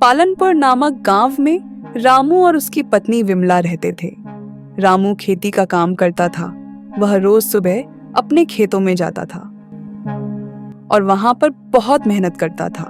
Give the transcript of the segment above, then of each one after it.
पालनपुर नामक गांव में रामू और उसकी पत्नी विमला रहते थे। रामू खेती का काम करता था। वह रोज सुबह अपने खेतों में जाता था और वहां पर बहुत मेहनत करता था।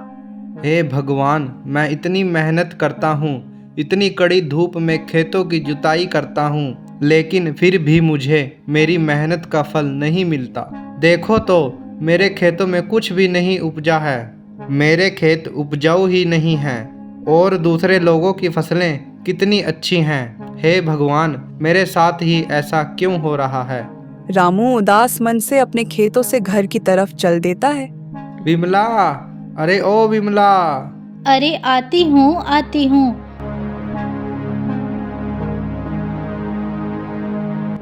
हे भगवान, मैं इतनी मेहनत करता हूँ, इतनी कड़ी धूप में खेतों की जुताई करता हूँ, लेकिन फिर भी मुझे मेरी मेहनत का फल नहीं मिलता। देखो तो, मेरे खेतों में कुछ भी नहीं उपजा है। मेरे खेत उपजाऊ ही नहीं हैं और दूसरे लोगों की फसलें कितनी अच्छी हैं। हे भगवान, मेरे साथ ही ऐसा क्यों हो रहा है? रामू उदास मन से अपने खेतों से घर की तरफ चल देता है। विमला, अरे ओ विमला। अरे आती हूँ आती हूँ।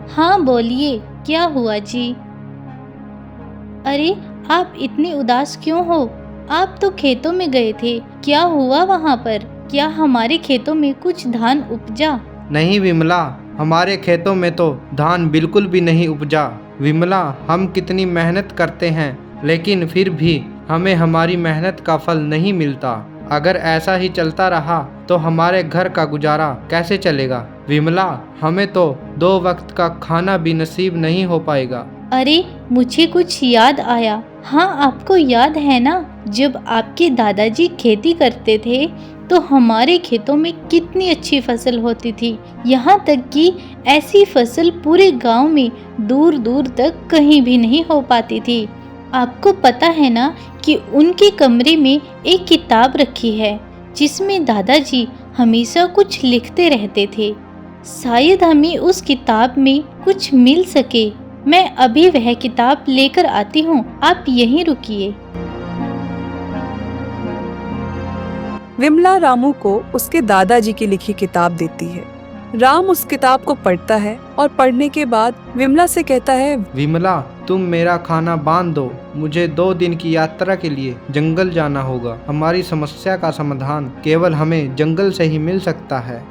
हाँ बोलिए, क्या हुआ जी? अरे आप इतने उदास क्यों हो? आप तो खेतों में गए थे, क्या हुआ वहाँ पर? क्या हमारे खेतों में कुछ धान उपजा? नहीं विमला, हमारे खेतों में तो धान बिल्कुल भी नहीं उपजा। विमला, हम कितनी मेहनत करते हैं, लेकिन फिर भी हमें हमारी मेहनत का फल नहीं मिलता। अगर ऐसा ही चलता रहा तो हमारे घर का गुजारा कैसे चलेगा? विमला, हमें तो 2 वक्त का खाना भी नसीब नहीं हो पाएगा। अरे मुझे कुछ याद आया। हाँ, आपको याद है ना, जब आपके दादाजी खेती करते थे तो हमारे खेतों में कितनी अच्छी फसल होती थी। यहाँ तक कि ऐसी फसल पूरे गांव में दूर दूर तक कहीं भी नहीं हो पाती थी। आपको पता है ना कि उनके कमरे में एक किताब रखी है जिसमें दादाजी हमेशा कुछ लिखते रहते थे। शायद हमें उस किताब में कुछ मिल सके। मैं अभी वह किताब लेकर आती हूँ, आप यहीं रुकिए। विमला रामू को उसके दादाजी की लिखी किताब देती है। राम उस किताब को पढ़ता है और पढ़ने के बाद विमला से कहता है, विमला, तुम मेरा खाना बांध दो। मुझे 2 दिन की यात्रा के लिए जंगल जाना होगा। हमारी समस्या का समाधान केवल हमें जंगल से ही मिल सकता है।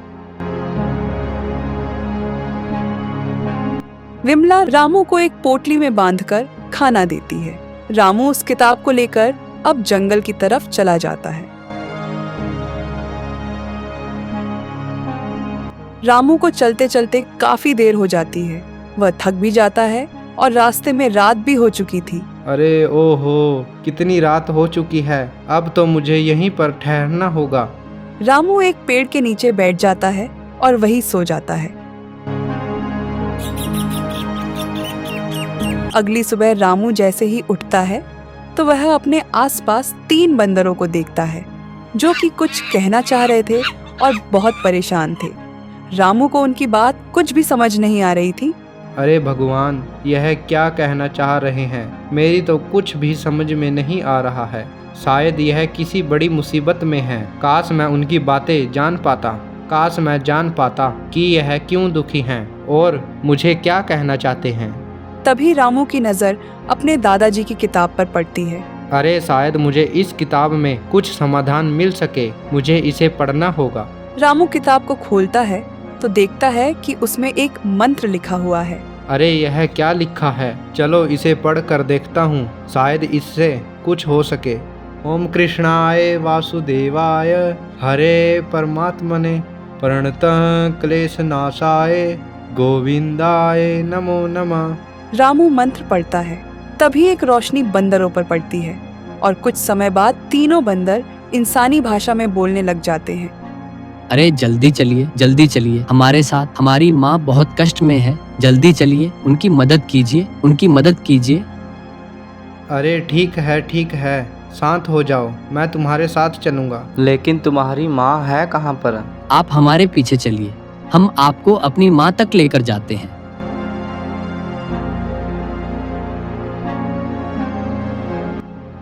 विमला रामू को एक पोटली में बांधकर खाना देती है। रामू उस किताब को लेकर अब जंगल की तरफ चला जाता है। रामू को चलते चलते काफी देर हो जाती है। वह थक भी जाता है और रास्ते में रात भी हो चुकी थी। अरे ओहो, कितनी रात हो चुकी है। अब तो मुझे यहीं पर ठहरना होगा। रामू एक पेड़ के नीचे बैठ जाता है और वहीं सो जाता है। अगली सुबह रामू जैसे ही उठता है तो वह अपने आसपास 3 बंदरों को देखता है जो कि कुछ कहना चाह रहे थे और बहुत परेशान थे। रामू को उनकी बात कुछ भी समझ नहीं आ रही थी। अरे भगवान, यह क्या कहना चाह रहे हैं? मेरी तो कुछ भी समझ में नहीं आ रहा है। शायद यह किसी बड़ी मुसीबत में है। काश मैं उनकी बातें जान पाता। काश मैं जान पाता कि यह क्यों दुखी हैं और मुझे क्या कहना चाहते हैं। तभी रामू की नजर अपने दादाजी की किताब पर पड़ती है। अरे शायद मुझे इस किताब में कुछ समाधान मिल सके। मुझे इसे पढ़ना होगा। रामू किताब को खोलता है तो देखता है कि उसमें एक मंत्र लिखा हुआ है। अरे यह क्या लिखा है? चलो इसे पढ़ कर देखता हूँ, शायद इससे कुछ हो सके। ओम कृष्णाय वासुदेवाय हरे परमात्मने प्रणतः क्लेश नाशाय गोविंदाय नमो नमः। रामू मंत्र पढ़ता है। तभी एक रोशनी बंदरों पर पड़ती है और कुछ समय बाद तीनों बंदर इंसानी भाषा में बोलने लग जाते हैं। अरे जल्दी चलिए हमारे साथ, हमारी माँ बहुत कष्ट में है। जल्दी चलिए, उनकी मदद कीजिए। अरे ठीक है, शांत हो जाओ, मैं तुम्हारे साथ चलूँगा। लेकिन तुम्हारी माँ है कहाँ पर? आप हमारे पीछे चलिए, हम आपको अपनी माँ तक लेकर जाते हैं।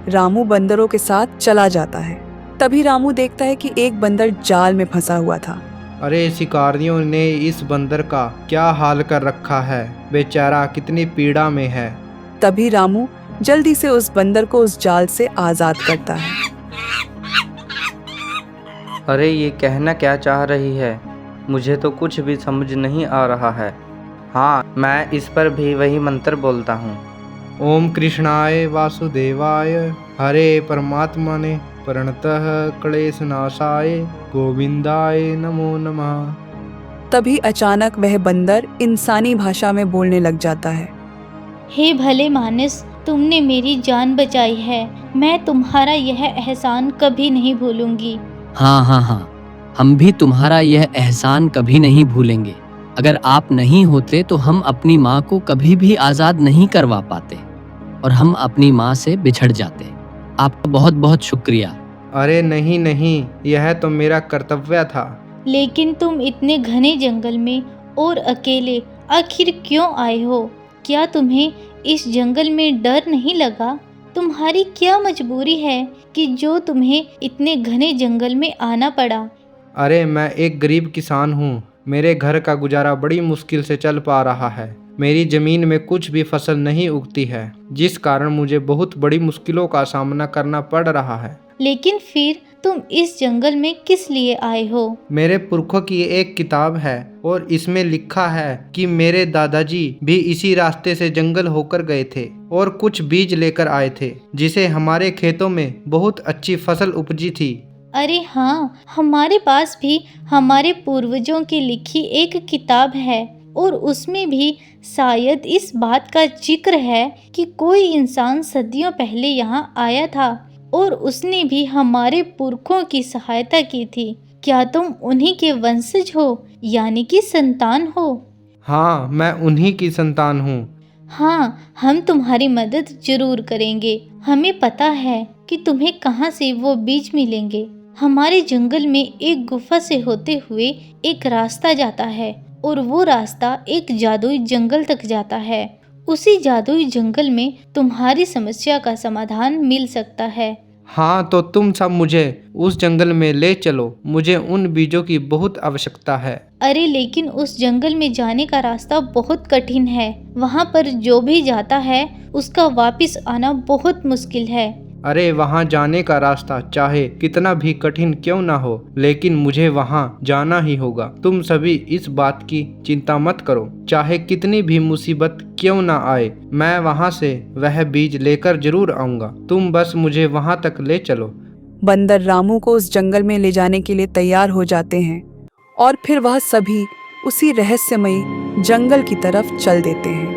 रामू बंदरों के साथ चला जाता है। तभी रामू देखता है कि एक बंदर जाल में फंसा हुआ था। अरे शिकारियों ने इस बंदर का क्या हाल कर रखा है। बेचारा कितनी पीड़ा में है। तभी रामू जल्दी से उस बंदर को उस जाल से आजाद करता है। अरे ये कहना क्या चाह रही है? मुझे तो कुछ भी समझ नहीं आ रहा है। हाँ, मैं इस पर भी वही मंत्र बोलता हूँ। ओम कृष्णाय वासुदेवाय हरे परमात्मने प्रणतः क्लेशनाशाय गोविंदाय नमो नमः। तभी अचानक वह बंदर इंसानी भाषा में बोलने लग जाता है। हे भले मानस, तुमने मेरी जान बचाई है। मैं तुम्हारा यह एहसान कभी नहीं भूलूंगी। हाँ हाँ हाँ, हम भी तुम्हारा यह एहसान कभी नहीं भूलेंगे। अगर आप नहीं होते तो हम अपनी माँ को कभी भी आज़ाद नहीं करवा पाते और हम अपनी माँ से बिछड़ जाते। आपका बहुत बहुत शुक्रिया। अरे नहीं नहीं, यह तो मेरा कर्तव्य था। लेकिन तुम इतने घने जंगल में और अकेले आखिर क्यों आए हो? क्या तुम्हें इस जंगल में डर नहीं लगा? तुम्हारी क्या मजबूरी है कि जो तुम्हें इतने घने जंगल में आना पड़ा? अरे मैं एक गरीब किसान हूँ। मेरे घर का गुजारा बड़ी मुश्किल से चल पा रहा है। मेरी ज़मीन में कुछ भी फसल नहीं उगती है, जिस कारण मुझे बहुत बड़ी मुश्किलों का सामना करना पड़ रहा है। लेकिन फिर तुम इस जंगल में किस लिए आए हो? मेरे पुरखों की एक किताब है और इसमें लिखा है कि मेरे दादाजी भी इसी रास्ते से जंगल होकर गए थे और कुछ बीज लेकर आए थे, जिसे हमारे खेतों में बहुत अच्छी फसल उपजी थी। अरे हाँ, हमारे पास भी हमारे पूर्वजों की लिखी एक किताब है और उसमें भी शायद इस बात का जिक्र है कि कोई इंसान सदियों पहले यहाँ आया था और उसने भी हमारे पुरखों की सहायता की थी। क्या तुम उन्हीं के वंशज हो, यानी कि संतान हो? हाँ, मैं उन्हीं की संतान हूँ। हाँ, हम तुम्हारी मदद जरूर करेंगे। हमें पता है कि तुम्हें कहाँ से वो बीज मिलेंगे। हमारे जंगल में एक गुफा से होते हुए एक रास्ता जाता है और वो रास्ता एक जादुई जंगल तक जाता है। उसी जादुई जंगल में तुम्हारी समस्या का समाधान मिल सकता है। हाँ, तो तुम सब मुझे उस जंगल में ले चलो। मुझे उन बीजों की बहुत आवश्यकता है। अरे लेकिन उस जंगल में जाने का रास्ता बहुत कठिन है। वहाँ पर जो भी जाता है उसका वापस आना बहुत मुश्किल है। अरे वहाँ जाने का रास्ता चाहे कितना भी कठिन क्यों ना हो, लेकिन मुझे वहाँ जाना ही होगा। तुम सभी इस बात की चिंता मत करो। चाहे कितनी भी मुसीबत क्यों ना आए, मैं वहाँ से वह बीज लेकर जरूर आऊँगा। तुम बस मुझे वहाँ तक ले चलो। बंदर रामू को उस जंगल में ले जाने के लिए तैयार हो जाते हैं और फिर वह सभी उसी रहस्यमयी जंगल की तरफ चल देते हैं।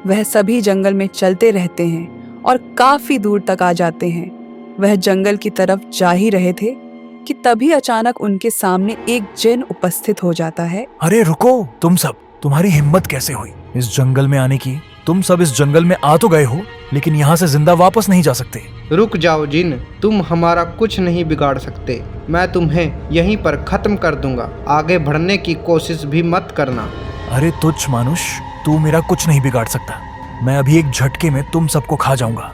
वह सभी जंगल में चलते रहते हैं और काफी दूर तक आ जाते हैं। वह जंगल की तरफ जा ही रहे थे कि तभी अचानक उनके सामने एक जिन उपस्थित हो जाता है। अरे रुको, तुम सब, तुम्हारी हिम्मत कैसे हुई इस जंगल में आने की? तुम सब इस जंगल में आ तो गए हो, लेकिन यहाँ से जिंदा वापस नहीं जा सकते। रुक जाओ जिन, तुम हमारा कुछ नहीं बिगाड़ सकते। मैं तुम्हें यहीं पर खत्म कर दूंगा। आगे बढ़ने की कोशिश भी मत करना। अरे तुच्छ मानुष, तू मेरा कुछ नहीं बिगाड़ सकता। मैं अभी एक झटके में तुम सबको खा जाऊंगा।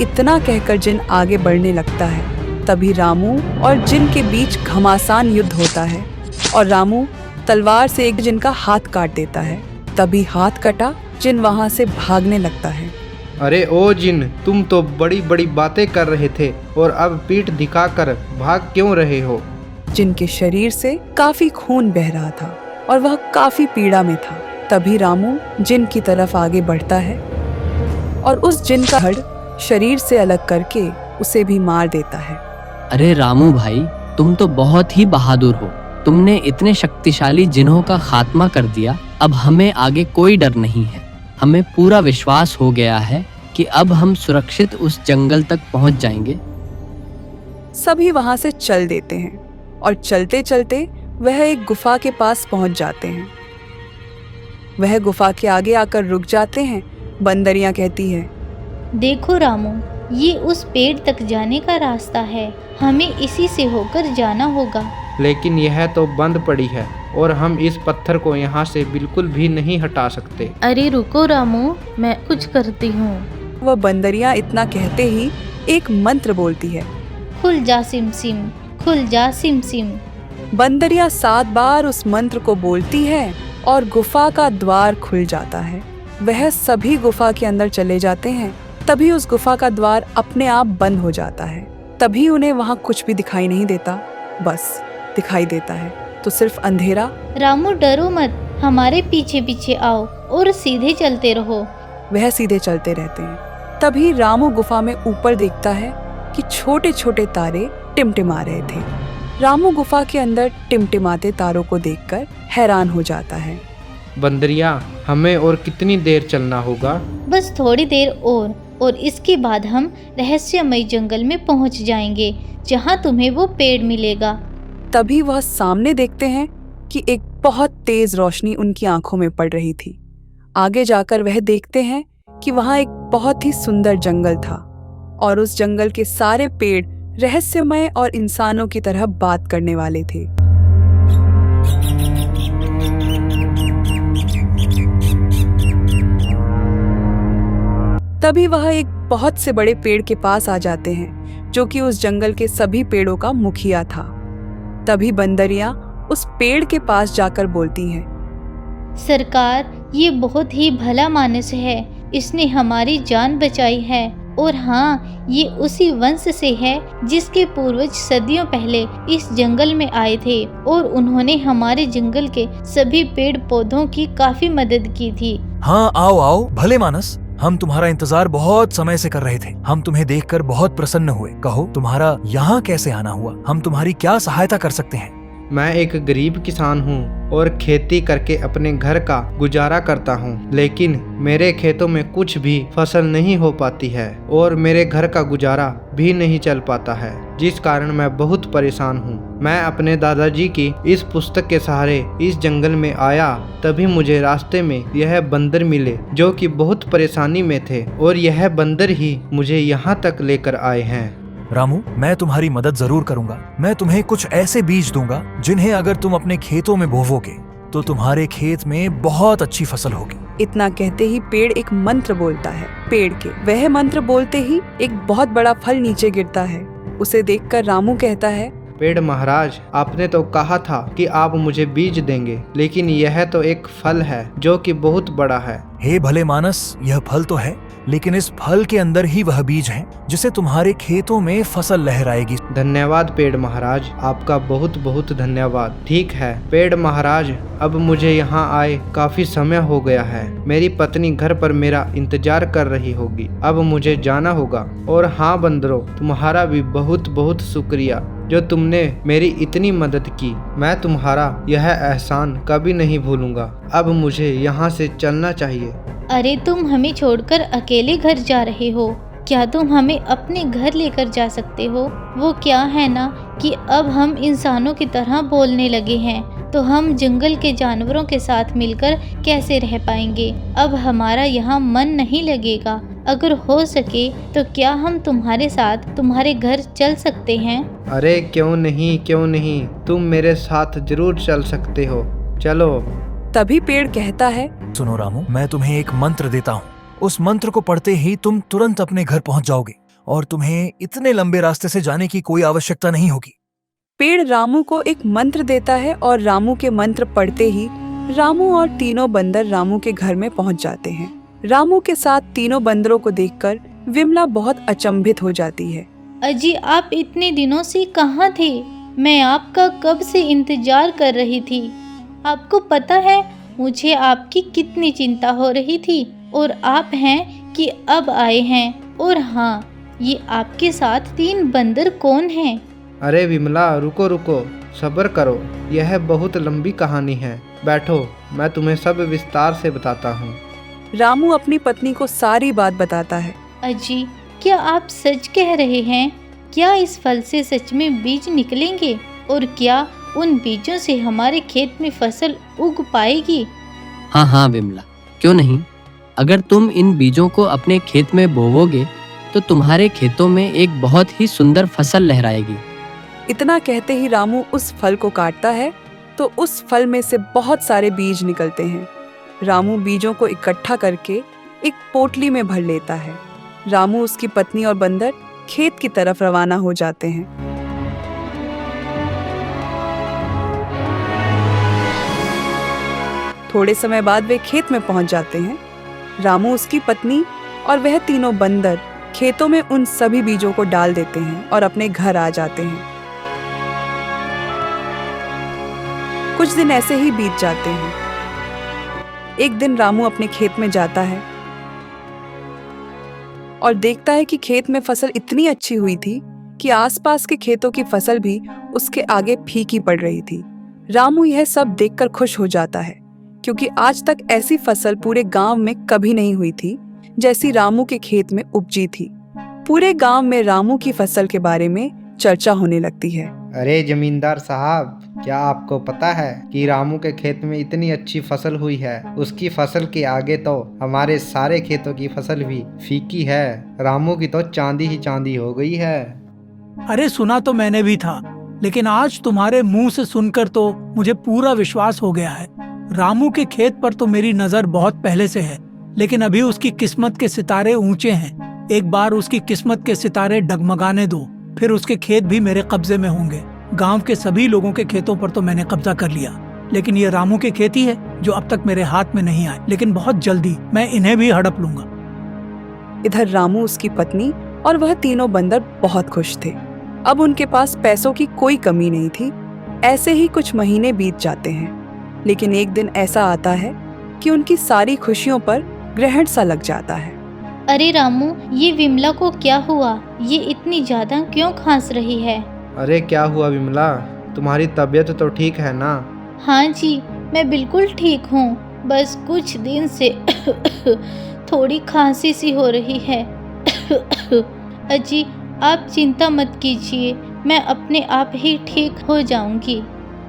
इतना कहकर जिन आगे बढ़ने लगता है। तभी रामू और जिन के बीच घमासान युद्ध होता है और रामू तलवार से एक जिन का हाथ काट देता है। तभी हाथ कटा, जिन वहां से भागने लगता है। अरे ओ जिन, तुम तो बड़ी बड़ी बातें कर रहे थे और अब पीठ दिखाकर भाग क्यों रहे हो? जिन के शरीर से काफी खून बह रहा था और वह काफी पीड़ा में था। तभी रामू जिन की तरफ आगे बढ़ता है और उस जिन का धड़ शरीर से अलग करके उसे भी मार देता है। अरे रामू भाई, तुम तो बहुत ही बहादुर हो। तुमने इतने शक्तिशाली जिन्हों का खात्मा कर दिया। अब हमें आगे कोई डर नहीं है। हमें पूरा विश्वास हो गया है कि अब हम सुरक्षित उस जंगल तक पहुंच जाएंगे। सभी वहां से चल देते हैं और चलते चलते वह एक गुफा के पास पहुंच जाते हैं। वह गुफा के आगे आकर रुक जाते हैं। बंदरियां कहती है, देखो रामू, ये उस पेड़ तक जाने का रास्ता है। हमें इसी से होकर जाना होगा। लेकिन यह तो बंद पड़ी है और हम इस पत्थर को यहाँ से बिल्कुल भी नहीं हटा सकते। अरे रुको रामू, मैं कुछ करती हूँ। वह बंदरियां इतना कहते ही एक मंत्र बोलती है। खुल जा सिम सिम, खुल जा सिम सिम। बंदरियां 7 बार उस मंत्र को बोलती है और गुफा का द्वार खुल जाता है। वह सभी गुफा के अंदर चले जाते हैं। तभी उस गुफा का द्वार अपने आप बंद हो जाता है। तभी उन्हें वहां कुछ भी दिखाई नहीं देता, बस दिखाई देता है तो सिर्फ अंधेरा। रामू डरो मत, हमारे पीछे पीछे आओ और सीधे चलते रहो। वह सीधे चलते रहते हैं। तभी रामू गुफा में ऊपर देखता है कि छोटे छोटे तारे टिमटिमा रहे थे। रामू गुफा के अंदर टिमटिमाते तारों को देखकर हैरान हो जाता है। बंदरिया, हमें और कितनी देर चलना होगा? बस थोड़ी देर और इसके बाद हम रहस्यमय जंगल में पहुंच जाएंगे, जहां तुम्हें वो पेड़ मिलेगा। तभी वह सामने देखते हैं कि एक बहुत तेज रोशनी उनकी आंखों में पड़ रही थी। आगे जाकर वह देखते हैं कि वहां एक बहुत ही सुंदर जंगल था और उस जंगल के सारे पेड़ रहस्यमय और इंसानों की तरह बात करने वाले थे। तभी वह एक बहुत से बड़े पेड़ के पास आ जाते हैं, जो कि उस जंगल के सभी पेड़ों का मुखिया था। तभी बंदरिया उस पेड़ के पास जाकर बोलती है, सरकार, ये बहुत ही भला मानस है, इसने हमारी जान बचाई है। और हाँ, ये उसी वंश से है जिसके पूर्वज सदियों पहले इस जंगल में आए थे और उन्होंने हमारे जंगल के सभी पेड़ पौधों की काफी मदद की थी। हाँ, आओ आओ भले मानस, हम तुम्हारा इंतजार बहुत समय से कर रहे थे। हम तुम्हें देखकर बहुत प्रसन्न हुए। कहो, तुम्हारा यहाँ कैसे आना हुआ? हम तुम्हारी क्या सहायता कर सकते हैं? मैं एक गरीब किसान हूँ और खेती करके अपने घर का गुजारा करता हूँ, लेकिन मेरे खेतों में कुछ भी फसल नहीं हो पाती है और मेरे घर का गुजारा भी नहीं चल पाता है, जिस कारण मैं बहुत परेशान हूँ। मैं अपने दादाजी की इस पुस्तक के सहारे इस जंगल में आया, तभी मुझे रास्ते में यह बंदर मिले जो कि बहुत परेशानी में थे और यह बंदर ही मुझे यहाँ तक लेकर आए हैं। रामू, मैं तुम्हारी मदद जरूर करूंगा। मैं तुम्हें कुछ ऐसे बीज दूंगा जिन्हें अगर तुम अपने खेतों में बोवोगे तो तुम्हारे खेत में बहुत अच्छी फसल होगी। इतना कहते ही पेड़ एक मंत्र बोलता है। पेड़ के वह मंत्र बोलते ही एक बहुत बड़ा फल नीचे गिरता है। उसे देखकर रामू कहता है, पेड़ महाराज, आपने तो कहा था कि आप मुझे बीज देंगे, लेकिन यह तो एक फल है जो कि बहुत बड़ा है। हे भले मानस, यह फल तो है, लेकिन इस फल के अंदर ही वह बीज है जिसे तुम्हारे खेतों में फसल लहराएगी। धन्यवाद पेड़ महाराज, आपका बहुत बहुत धन्यवाद। ठीक है पेड़ महाराज, अब मुझे यहाँ आए काफी समय हो गया है। मेरी पत्नी घर पर मेरा इंतजार कर रही होगी। अब मुझे जाना होगा। और हाँ बंदरों, तुम्हारा भी बहुत बहुत शुक्रिया जो तुमने मेरी इतनी मदद की। मैं तुम्हारा यह एहसान कभी नहीं भूलूंगा। अब मुझे यहाँ से चलना चाहिए। अरे, तुम हमें छोड़कर अकेले घर जा रहे हो? क्या तुम हमें अपने घर लेकर जा सकते हो? वो क्या है ना कि अब हम इंसानों की तरह बोलने लगे हैं, तो हम जंगल के जानवरों के साथ मिलकर कैसे रह पाएंगे? अब हमारा यहाँ मन नहीं लगेगा। अगर हो सके तो क्या हम तुम्हारे साथ तुम्हारे घर चल सकते हैं? अरे क्यों नहीं, तुम मेरे साथ जरूर चल सकते हो, चलो। तभी पेड़ कहता है, सुनो रामू, मैं तुम्हें एक मंत्र देता हूँ। उस मंत्र को पढ़ते ही तुम तुरंत अपने घर पहुंच जाओगे और तुम्हें इतने लंबे रास्ते से जाने की कोई आवश्यकता नहीं होगी। पेड़ रामू को एक मंत्र देता है और रामू के मंत्र पढ़ते ही रामू और तीनों बंदर रामू के घर में पहुंच जाते हैं। रामू के साथ तीनों बंदरों को देखकर विमला बहुत अचंभित हो जाती है। अजी, आप इतने दिनों से कहाँ थे? मैं आपका कब से इंतजार कर रही थी। आपको पता है मुझे आपकी कितनी चिंता हो रही थी, और आप हैं कि अब आए हैं। और हाँ, ये आपके साथ 3 बंदर कौन हैं? अरे विमला, रुको, सब्र करो, यह बहुत लंबी कहानी है। बैठो, मैं तुम्हें सब विस्तार से बताता हूँ। रामू अपनी पत्नी को सारी बात बताता है। अजी, क्या आप सच कह रहे हैं? क्या इस फल से सच में बीज निकलेंगे? और क्या उन बीजों से हमारे खेत में फसल उग पाएगी? हाँ हाँ विमला, क्यों नहीं। अगर तुम इन बीजों को अपने खेत में बोवोगे तो तुम्हारे खेतों में एक बहुत ही सुंदर फसल लहराएगी। इतना कहते ही रामू उस फल को काटता है तो उस फल में से बहुत सारे बीज निकलते हैं। रामू बीजों को इकट्ठा करके एक पोटली में भर लेता है। रामू, उसकी पत्नी और बंदर खेत की तरफ रवाना हो जाते हैं। थोड़े समय बाद वे खेत में पहुंच जाते हैं। रामू, उसकी पत्नी और वह तीनों बंदर खेतों में उन सभी बीजों को डाल देते हैं और अपने घर आ जाते हैं। कुछ दिन ऐसे ही बीत जाते हैं। एक दिन रामू अपने खेत में जाता है और देखता है कि खेत में फसल इतनी अच्छी हुई थी कि आसपास के खेतों की फसल भी उसके आगे फीकी पड़ रही थी। रामू यह सब देखकर खुश हो जाता है, क्योंकि आज तक ऐसी फसल पूरे गांव में कभी नहीं हुई थी जैसी रामू के खेत में उपजी थी। पूरे गांव में रामू की फसल के बारे में चर्चा होने लगती है। अरे जमींदार साहब, क्या आपको पता है कि रामू के खेत में इतनी अच्छी फसल हुई है? उसकी फसल के आगे तो हमारे सारे खेतों की फसल भी फीकी है। रामू की तो चांदी ही चांदी हो गई है। अरे सुना तो मैंने भी था, लेकिन आज तुम्हारे मुंह से सुनकर तो मुझे पूरा विश्वास हो गया है। रामू के खेत पर तो मेरी नजर बहुत पहले से है, लेकिन अभी उसकी किस्मत के सितारे ऊंचे हैं। एक बार उसकी किस्मत के सितारे डगमगाने दो, फिर उसके खेत भी मेरे कब्जे में होंगे। गांव के सभी लोगों के खेतों पर तो मैंने कब्जा कर लिया, लेकिन ये रामू के खेत ही है जो अब तक मेरे हाथ में नहीं आए। लेकिन बहुत जल्दी मैं इन्हें भी हड़प लूंगा। इधर रामू, उसकी पत्नी और वह तीनों बंदर बहुत खुश थे। अब उनके पास पैसों की कोई कमी नहीं थी। ऐसे ही कुछ महीने बीत जाते हैं, लेकिन एक दिन ऐसा आता है कि उनकी सारी खुशियों पर ग्रहण सा लग जाता है। अरे रामू, ये विमला को क्या हुआ? ये इतनी ज्यादा क्यों खांस रही है? अरे क्या हुआ विमला, तुम्हारी तबीयत तो ठीक है ना? हाँ जी, मैं बिल्कुल ठीक हूँ। बस कुछ दिन से थोड़ी खांसी सी हो रही है। अजी, आप चिंता मत कीजिए, मैं अपने आप ही ठीक हो जाऊंगी।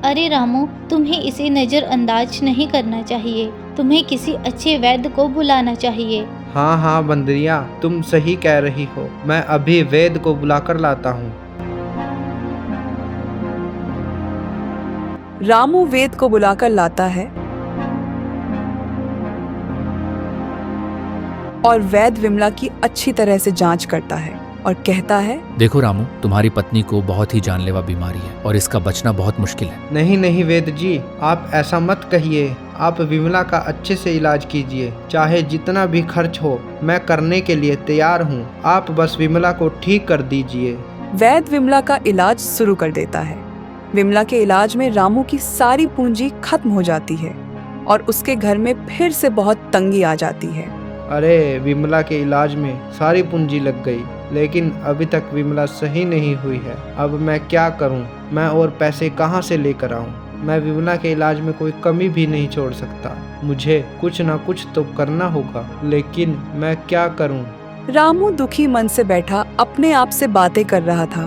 अरे रामू, तुम्हें इसे नज़रअंदाज नहीं करना चाहिए। तुम्हें किसी अच्छे वैद्य को बुलाना चाहिए। हाँ हाँ बंदरिया, तुम सही कह रही हो। मैं अभी वैद्य को बुलाकर लाता हूँ। रामू वैद्य को बुलाकर लाता है और वैद्य विमला की अच्छी तरह से जांच करता है और कहता है, देखो रामू, तुम्हारी पत्नी को बहुत ही जानलेवा बीमारी है और इसका बचना बहुत मुश्किल है। नहीं नहीं वैद्य जी, आप ऐसा मत कहिए। आप विमला का अच्छे से इलाज कीजिए, चाहे जितना भी खर्च हो मैं करने के लिए तैयार हूँ। आप बस विमला को ठीक कर दीजिए। वैद्य विमला का इलाज शुरू कर देता है। विमला के इलाज में रामू की सारी पूंजी खत्म हो जाती है और उसके घर में फिर से बहुत तंगी आ जाती है। अरे विमला के इलाज में सारी पूंजी लग गई, लेकिन अभी तक विमला सही नहीं हुई है। अब मैं क्या करूं? मैं और पैसे कहां से लेकर आऊं? मैं विमला के इलाज में कोई कमी भी नहीं छोड़ सकता। मुझे कुछ ना कुछ तो करना होगा, लेकिन मैं क्या करूं? रामू दुखी मन से बैठा अपने आप से बातें कर रहा था।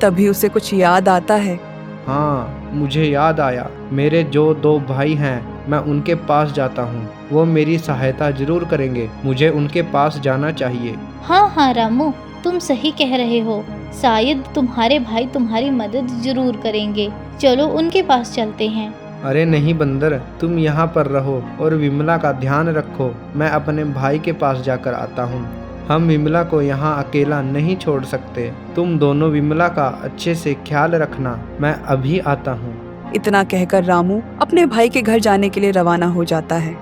तभी उसे कुछ याद आता है। हाँ, मुझे याद आया। मेरे जो 2 भाई हैं, मैं उनके पास जाता हूँ। वो मेरी सहायता जरूर करेंगे। मुझे उनके पास जाना चाहिए। हाँ हाँ रामू, तुम सही कह रहे हो। शायद तुम्हारे भाई तुम्हारी मदद जरूर करेंगे। चलो उनके पास चलते हैं। अरे नहीं बंदर, तुम यहाँ पर रहो और विमला का ध्यान रखो। मैं अपने भाई के पास जाकर आता हूँ। हम विमला को यहाँ अकेला नहीं छोड़ सकते। तुम दोनों विमला का अच्छे से ख्याल रखना। मैं अभी आता हूँ। इतना कहकर रामू अपने भाई के घर जाने के लिए रवाना हो जाता है।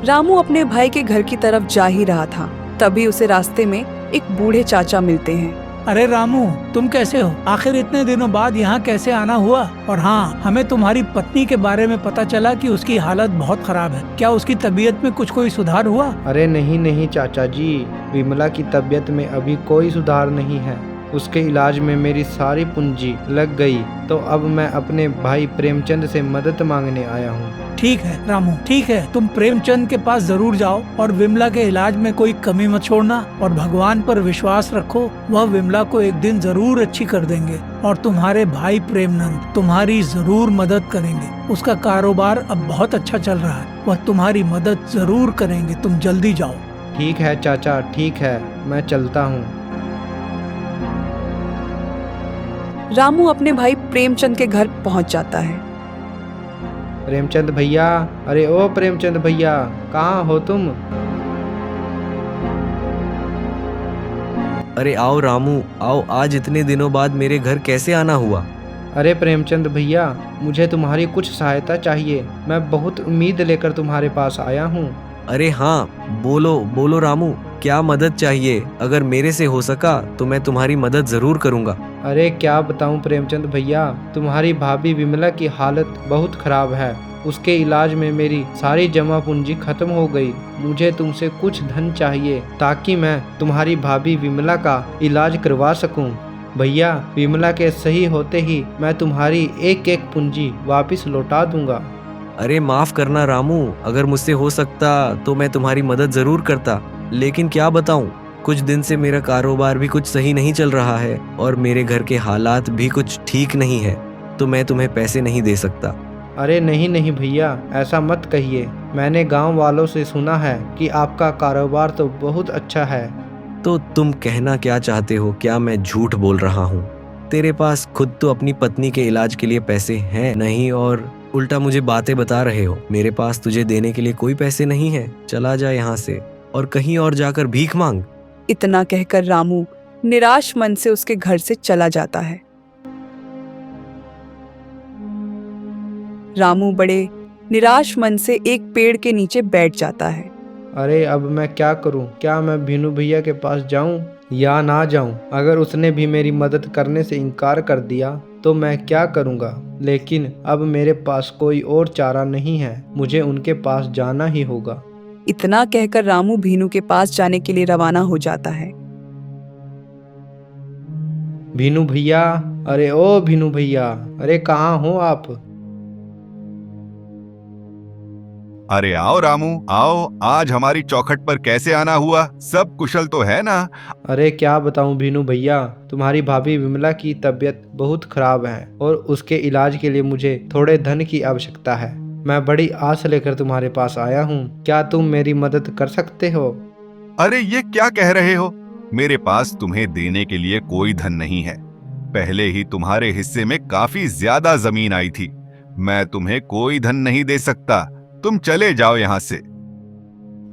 रामू अपने भाई के घर की तरफ जा ही रहा था, तभी उसे रास्ते में एक बूढ़े चाचा मिलते हैं। अरे रामू, तुम कैसे हो? आखिर इतने दिनों बाद यहाँ कैसे आना हुआ? और हाँ, हमें तुम्हारी पत्नी के बारे में पता चला कि उसकी हालत बहुत खराब है। क्या उसकी तबीयत में कोई सुधार हुआ? अरे नहीं नहीं चाचा जी, विमला की तबीयत में अभी कोई सुधार नहीं है। उसके इलाज में मेरी सारी पूंजी लग गई, तो अब मैं अपने भाई प्रेमचंद से मदद मांगने आया हूँ। ठीक है रामू, ठीक है। तुम प्रेमचंद के पास जरूर जाओ और विमला के इलाज में कोई कमी मत छोड़ना और भगवान पर विश्वास रखो। वह विमला को एक दिन जरूर अच्छी कर देंगे और तुम्हारे भाई प्रेमनंद तुम्हारी जरूर मदद करेंगे। उसका कारोबार अब बहुत अच्छा चल रहा है। वह तुम्हारी मदद जरूर करेंगे। तुम जल्दी जाओ। ठीक है चाचा, ठीक है, मैं चलता हूँ। रामू अपने भाई प्रेमचंद के घर पहुंच जाता है। प्रेमचंद भैया, अरे ओ प्रेमचंद भैया, कहाँ हो तुम? अरे आओ रामू, आओ। आज इतने दिनों बाद मेरे घर कैसे आना हुआ? अरे प्रेमचंद भैया, मुझे तुम्हारी कुछ सहायता चाहिए। मैं बहुत उम्मीद लेकर तुम्हारे पास आया हूँ। अरे हाँ, बोलो बोलो रामू, क्या मदद चाहिए? अगर मेरे से हो सका तो मैं तुम्हारी मदद जरूर करूंगा। अरे क्या बताऊं प्रेमचंद भैया, तुम्हारी भाभी विमला की हालत बहुत खराब है। उसके इलाज में मेरी सारी जमा पूंजी खत्म हो गई। मुझे तुमसे कुछ धन चाहिए ताकि मैं तुम्हारी भाभी विमला का इलाज करवा सकूं। भैया, विमला के सही होते ही मैं तुम्हारी एक एक पूंजी वापस लौटा दूंगा। अरे माफ करना रामू, अगर मुझसे हो सकता तो मैं तुम्हारी मदद जरूर करता, लेकिन क्या बताऊं, कुछ दिन से मेरा कारोबार भी कुछ सही नहीं चल रहा है और मेरे घर के हालात भी कुछ ठीक नहीं है, तो मैं तुम्हें पैसे नहीं दे सकता। अरे नहीं नहीं भैया, ऐसा मत कहिए। मैंने गांव वालों से सुना है कि आपका कारोबार तो बहुत अच्छा है। तो तुम कहना क्या चाहते हो? क्या मैं झूठ बोल रहा हूँ? तेरे पास खुद तो अपनी पत्नी के इलाज के लिए पैसे हैं नहीं और उल्टा मुझे बातें बता रहे हो। मेरे पास तुझे देने के लिए कोई पैसे नहीं है। चला जा यहाँ से और कहीं और जाकर भीख मांग। इतना कहकर रामू निराश मन से उसके घर से चला जाता है। रामू बड़े निराश मन से एक पेड़ के नीचे बैठ जाता है। अरे अब मैं क्या करूं? क्या मैं भीनू भैया के पास जाऊं या ना जाऊं? अगर उसने भी मेरी मदद करने से इनकार कर दिया तो मैं क्या करूंगा? लेकिन अब मेरे पास कोई और चारा नहीं है, मुझे उनके पास जाना ही होगा। इतना कहकर रामू भीनू के पास जाने के लिए रवाना हो जाता है। भीनू भैया, अरे ओ भीनू भैया, अरे कहाँ हो आप? अरे आओ रामू, आओ। आज हमारी चौखट पर कैसे आना हुआ? सब कुशल तो है ना? अरे क्या बताऊं भीनू भैया, तुम्हारी भाभी विमला की तबीयत बहुत खराब है और उसके इलाज के लिए मुझे थोड़े धन की आवश्यकता है। मैं बड़ी आस लेकर तुम्हारे पास आया हूँ। क्या तुम मेरी मदद कर सकते हो? अरे ये क्या कह रहे हो? मेरे पास तुम्हें देने के लिए कोई धन नहीं है। पहले ही तुम्हारे हिस्से में काफी ज्यादा जमीन आई थी। मैं तुम्हें कोई धन नहीं दे सकता। तुम चले जाओ यहाँ से।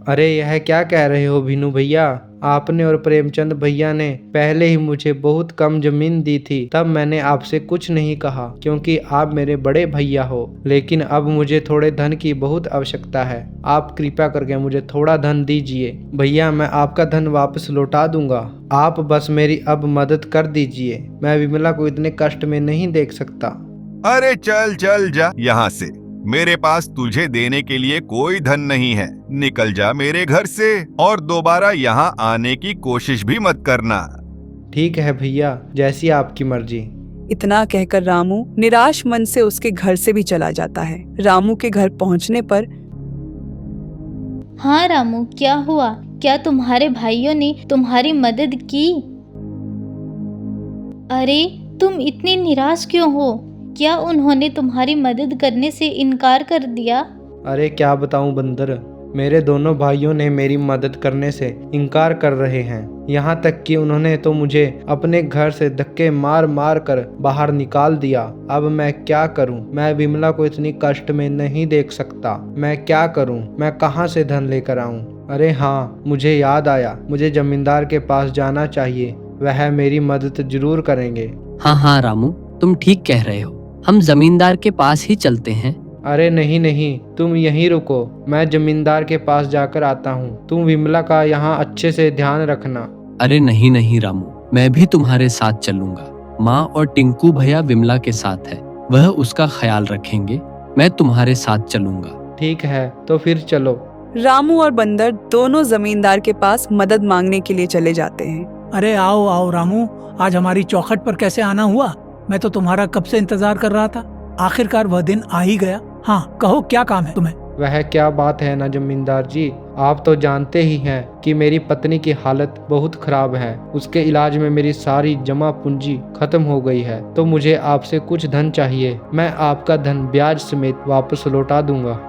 अरे यह क्या कह रहे हो भीनू भैया? आपने और प्रेमचंद भैया ने पहले ही मुझे बहुत कम जमीन दी थी, तब मैंने आपसे कुछ नहीं कहा क्योंकि आप मेरे बड़े भैया हो। लेकिन अब मुझे थोड़े धन की बहुत आवश्यकता है। आप कृपया करके मुझे थोड़ा धन दीजिए। भैया, मैं आपका धन वापस लौटा दूंगा। आप बस मेरी अब मदद कर दीजिए। मैं विमला को इतने कष्ट में नहीं देख सकता। अरे चल चल जा यहाँ से। मेरे पास तुझे देने के लिए कोई धन नहीं है। निकल जा मेरे घर से और दोबारा यहाँ आने की कोशिश भी मत करना। ठीक है भैया, जैसी आपकी मर्जी। इतना कहकर रामू निराश मन से उसके घर से भी चला जाता है। रामू के घर पहुंचने पर हाँ रामू, क्या हुआ? क्या तुम्हारे भाइयों ने तुम्हारी मदद की? अरे तुम इतनी निराश क्यों हो? क्या उन्होंने तुम्हारी मदद करने से इनकार कर दिया? अरे क्या बताऊं बंदर, मेरे दोनों भाइयों ने मेरी मदद करने से इनकार कर रहे हैं। यहाँ तक कि उन्होंने तो मुझे अपने घर से धक्के मार मार कर बाहर निकाल दिया। अब मैं क्या करूं? मैं विमला को इतनी कष्ट में नहीं देख सकता। मैं क्या करूं? मैं कहाँ से धन लेकर आऊं? अरे हाँ, मुझे याद आया, मुझे जमींदार के पास जाना चाहिए। वह मेरी मदद जरूर करेंगे। हाँ हाँ रामू, तुम ठीक कह रहे हो। हम जमींदार के पास ही चलते हैं। अरे नहीं नहीं, तुम यहीं रुको, मैं जमींदार के पास जाकर आता हूँ। तुम विमला का यहाँ अच्छे से ध्यान रखना। अरे नहीं नहीं रामू, मैं भी तुम्हारे साथ चलूंगा। माँ और टिंकू भैया विमला के साथ है, वह उसका ख्याल रखेंगे। मैं तुम्हारे साथ चलूंगा। ठीक है, तो फिर चलो। रामू और बंदर दोनों जमींदार के पास मदद मांगने के लिए चले जाते हैं। अरे आओ आओ रामू, आज हमारी चौखट पर कैसे आना हुआ? मैं तो तुम्हारा कब से इंतजार कर रहा था। आखिरकार वह दिन आ ही गया। हाँ कहो, क्या काम है तुम्हें? वह क्या बात है ना जमींदार जी, आप तो जानते ही हैं कि मेरी पत्नी की हालत बहुत खराब है। उसके इलाज में मेरी सारी जमा पूंजी खत्म हो गई है, तो मुझे आपसे कुछ धन चाहिए। मैं आपका धन ब्याज समेत वापस लौटा दूंगा।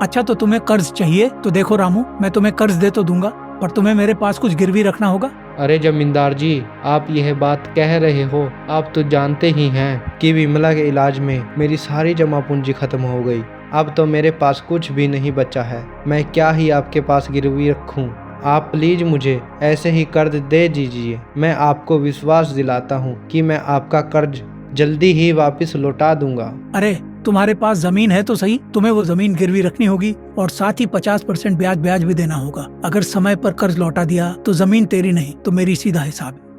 अच्छा, तो तुम्हें कर्ज चाहिए? तो देखो रामू, मैं तुम्हें कर्ज दे तो दूंगा, पर तुम्हें मेरे पास कुछ गिरवी रखना होगा। अरे जमींदार जी, आप यह बात कह रहे हो? आप तो जानते ही हैं कि विमला के इलाज में मेरी सारी जमा पूंजी खत्म हो गई। अब तो मेरे पास कुछ भी नहीं बचा है। मैं क्या ही आपके पास गिरवी रखूं? आप प्लीज मुझे ऐसे ही कर्ज दे दीजिए। मैं आपको विश्वास दिलाता हूं कि मैं आपका कर्ज जल्दी ही वापस लौटा दूंगा। अरे तुम्हारे पास जमीन है तो सही, तुम्हें वो जमीन गिरवी रखनी होगी और साथ ही 50% ब्याज भी देना होगा। अगर समय पर कर्ज लौटा दिया तो जमीन तेरी नहीं तो मेरी, सीधा हिसाब है।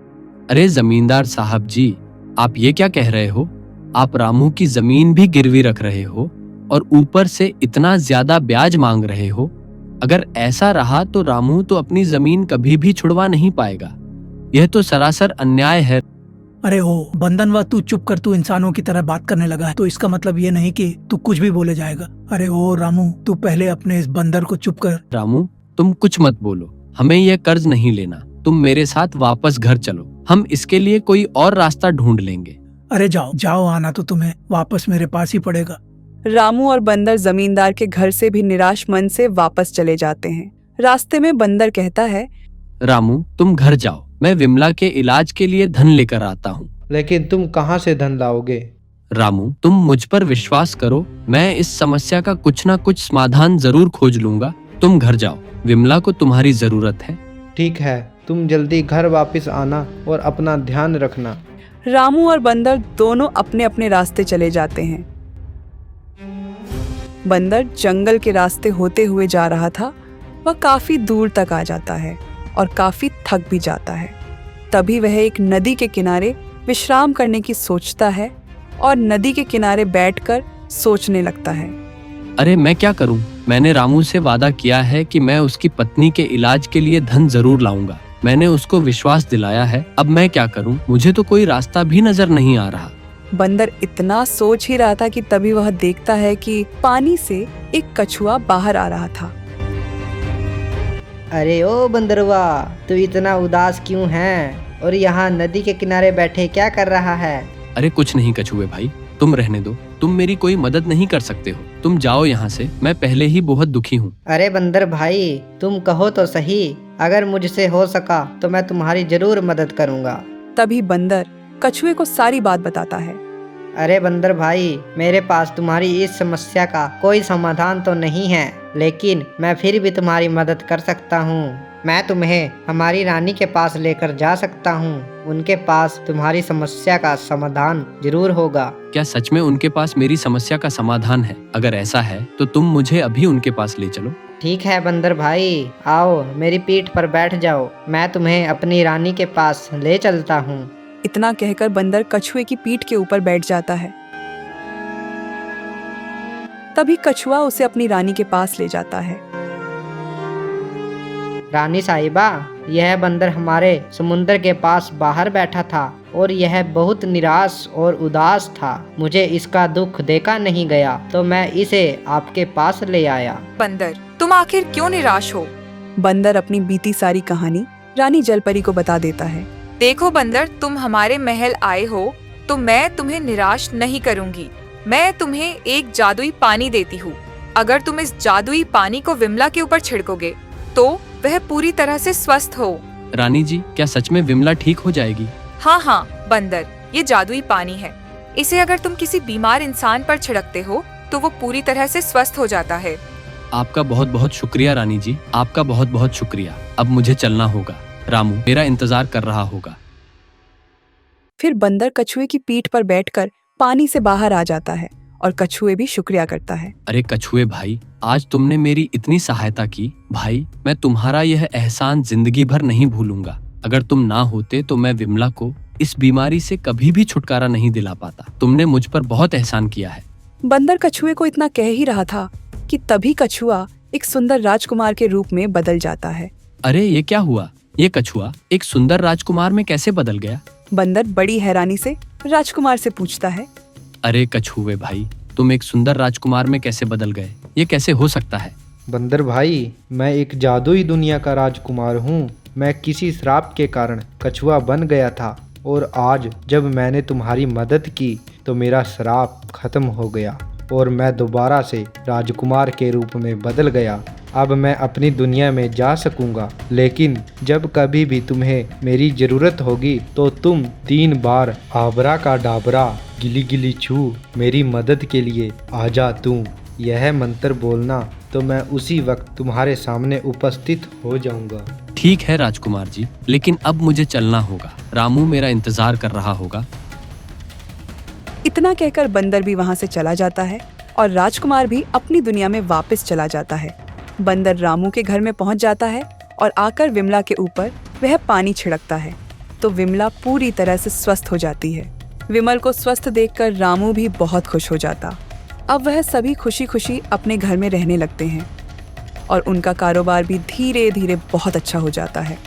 अरे जमींदार साहब जी, आप ये क्या कह रहे हो? आप रामू की जमीन भी गिरवी रख रहे हो और ऊपर से इतना ज्यादा ब्याज मांग रहे हो। अगर ऐसा रहा तो रामू तो अपनी जमीन कभी भी छुड़वा नहीं पाएगा। यह तो सरासर अन्याय है। अरे ओ बंधनवा, तू चुप कर। तू इंसानों की तरह बात करने लगा है तो इसका मतलब ये नहीं कि तू कुछ भी बोले जाएगा। अरे ओ रामू, तू पहले अपने इस बंदर को चुप कर। रामू, तुम कुछ मत बोलो। हमें यह कर्ज नहीं लेना। तुम मेरे साथ वापस घर चलो, हम इसके लिए कोई और रास्ता ढूंढ लेंगे। अरे जाओ जाओ, आना तो तुम्हें वापस मेरे पास ही पड़ेगा। रामू और बंदर जमींदार के घर से भी निराश मन से वापस चले जाते हैं। रास्ते में बंदर कहता है, रामू तुम घर जाओ, मैं विमला के इलाज के लिए धन लेकर आता हूँ। लेकिन तुम कहाँ से धन लाओगे? रामू तुम मुझ पर विश्वास करो, मैं इस समस्या का कुछ ना कुछ समाधान जरूर खोज लूंगा। तुम घर जाओ, विमला को तुम्हारी जरूरत है। ठीक है, तुम जल्दी घर वापस आना और अपना ध्यान रखना। रामू और बंदर दोनों अपने अपने रास्ते चले जाते हैं। बंदर जंगल के रास्ते होते हुए जा रहा था। वह काफी दूर तक आ जाता है और काफी थक भी जाता है। तभी वह एक नदी के किनारे विश्राम करने की सोचता है और नदी के किनारे बैठकर सोचने लगता है। अरे मैं क्या करूं? मैंने रामू से वादा किया है कि मैं उसकी पत्नी के इलाज के लिए धन जरूर लाऊंगा। मैंने उसको विश्वास दिलाया है, अब मैं क्या करूं? मुझे तो कोई रास्ता भी नजर नहीं आ रहा। बंदर इतना सोच ही रहा था कि तभी वह देखता है कि पानी से एक कछुआ बाहर आ रहा था। अरे ओ बंदरवा, तू इतना उदास क्यों है और यहाँ नदी के किनारे बैठे क्या कर रहा है? अरे कुछ नहीं कछुए भाई, तुम रहने दो। तुम मेरी कोई मदद नहीं कर सकते हो। तुम जाओ यहाँ से, मैं पहले ही बहुत दुखी हूँ। अरे बंदर भाई, तुम कहो तो सही, अगर मुझसे हो सका तो मैं तुम्हारी जरूर मदद करूँगा। तभी बंदर कछुए को सारी बात बताता है। अरे बंदर भाई, मेरे पास तुम्हारी इस समस्या का कोई समाधान तो नहीं है, लेकिन मैं फिर भी तुम्हारी मदद कर सकता हूँ। मैं तुम्हें हमारी रानी के पास लेकर जा सकता हूँ। उनके पास तुम्हारी समस्या का समाधान जरूर होगा। क्या सच में उनके पास मेरी समस्या का समाधान है? अगर ऐसा है तो तुम मुझे अभी उनके पास ले चलो। ठीक है बंदर भाई, आओ मेरी पीठ पर बैठ जाओ, मैं तुम्हें अपनी रानी के पास ले चलता हूँ। इतना कहकर बंदर कछुए की पीठ के ऊपर बैठ जाता है। तभी कछुआ उसे अपनी रानी के पास ले जाता है। रानी साहिबा, यह बंदर हमारे समुंदर के पास बाहर बैठा था और यह बहुत निराश और उदास था। मुझे इसका दुख देखा नहीं गया तो मैं इसे आपके पास ले आया। बंदर, तुम आखिर क्यों निराश हो? बंदर अपनी बीती सारी कहानी रानी जलपरी को बता देता है। देखो बंदर, तुम हमारे महल आए हो तो मैं तुम्हें निराश नहीं करूंगी। मैं तुम्हें एक जादुई पानी देती हूँ। अगर तुम इस जादुई पानी को विमला के ऊपर छिड़कोगे तो वह पूरी तरह से स्वस्थ हो। रानी जी, क्या सच में विमला ठीक हो जाएगी? हाँ हाँ बंदर, ये जादुई पानी है। इसे अगर तुम किसी बीमार इंसान पर छिड़कते हो तो वो पूरी तरह से स्वस्थ हो जाता है। आपका बहुत बहुत शुक्रिया रानी जी, आपका बहुत बहुत शुक्रिया। अब मुझे चलना होगा। रामू मेरा इंतजार कर रहा होगा। फिर बंदर कछुए की पीठ पर बैठकर पानी से बाहर आ जाता है और कछुए भी शुक्रिया करता है। अरे कछुए भाई, आज तुमने मेरी इतनी सहायता की। भाई, मैं तुम्हारा यह एहसान जिंदगी भर नहीं भूलूंगा। अगर तुम ना होते तो मैं विमला को इस बीमारी से कभी भी छुटकारा नहीं दिला पाता। तुमने मुझ पर बहुत एहसान किया है। बंदर कछुए को इतना कह ही रहा था कि तभी कछुआ एक सुंदर राजकुमार के रूप में बदल जाता है। अरे ये क्या हुआ? ये कछुआ एक सुंदर राजकुमार में कैसे बदल गया? बंदर बड़ी हैरानी से राजकुमार से पूछता है। अरे कछुए भाई, तुम एक सुंदर राजकुमार में कैसे बदल गए? ये कैसे हो सकता है? बंदर भाई, मैं एक जादुई दुनिया का राजकुमार हूँ। मैं किसी श्राप के कारण कछुआ बन गया था और आज जब मैंने तुम्हारी मदद की तो मेरा श्राप खत्म हो गया और मैं दोबारा से राजकुमार के रूप में बदल गया। अब मैं अपनी दुनिया में जा सकूंगा, लेकिन जब कभी भी तुम्हें मेरी ज़रूरत होगी तो तुम 3 बार आबरा का डाबरा गिली गिली छू मेरी मदद के लिए आ जा तू। यह मंत्र बोलना तो मैं उसी वक्त तुम्हारे सामने उपस्थित हो जाऊंगा। ठीक है राजकुमार जी, लेकिन अब मुझे चलना होगा। रामू मेरा इंतजार कर रहा होगा। इतना कहकर बंदर भी वहां से चला जाता है और राजकुमार भी अपनी दुनिया में वापस चला जाता है। बंदर रामू के घर में पहुंच जाता है और आकर विमला के ऊपर वह पानी छिड़कता है तो विमला पूरी तरह से स्वस्थ हो जाती है। विमल को स्वस्थ देखकर रामू भी बहुत खुश हो जाता। अब वह सभी खुशी खुशी अपने घर में रहने लगते हैं और उनका कारोबार भी धीरे धीरे बहुत अच्छा हो जाता है।